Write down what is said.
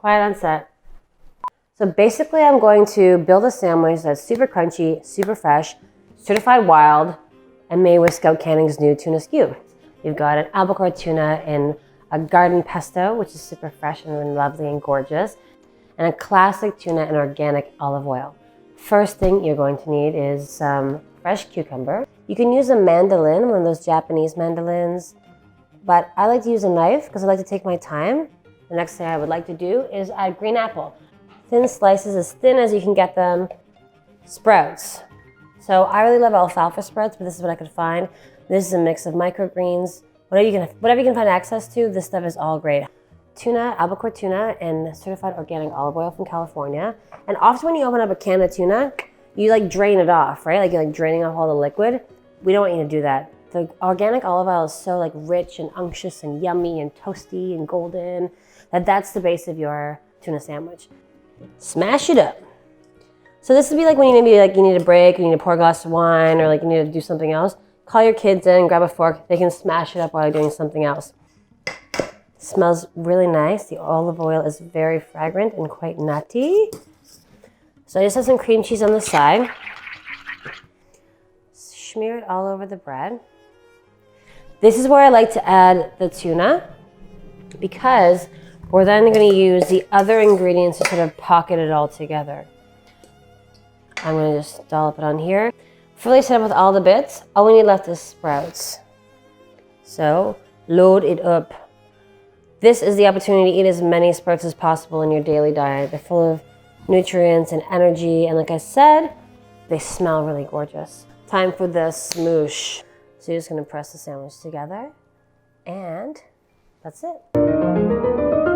Quiet on set. So basically I'm going to build a sandwich that's super crunchy, super fresh, certified wild, and made with Scout Canning's new tuna SKU. You've got an albacore tuna in a garden pesto, which is super fresh and lovely and gorgeous, and a classic tuna in organic olive oil. First thing you're going to need is some fresh cucumber. You can use a mandolin, one of those Japanese mandolins, but I like to use a knife because I like to take my time. The next thing I would like to do is add green apple. Thin slices, as thin as you can get them. Sprouts. So I really love alfalfa sprouts, but this is what I could find. This is a mix of microgreens. Whatever you can find access to, this stuff is all great. Tuna, albacore tuna, and certified organic olive oil from California. And often when you open up a can of tuna, you like drain it off, right? Like you're like draining off all the liquid. We don't want you to do that. The organic olive oil is so like rich and unctuous and yummy and toasty and golden that's the base of your tuna sandwich. Smash it up. So this would be like when you maybe like you need a break, you need to pour a glass of wine, or like you need to do something else. Call your kids in, grab a fork. They can smash it up while you're doing something else. It smells really nice. The olive oil is very fragrant and quite nutty. So I just have some cream cheese on the side. Smear it all over the bread. This is where I like to add the tuna because we're then going to use the other ingredients to sort of pocket it all together. I'm going to just dollop it on here. Fully set up with all the bits. All we need left is sprouts. So load it up. This is the opportunity to eat as many sprouts as possible in your daily diet. They're full of nutrients and energy, and like I said, they smell really gorgeous. Time for the smoosh. So you're just going to press the sandwich together, and that's it.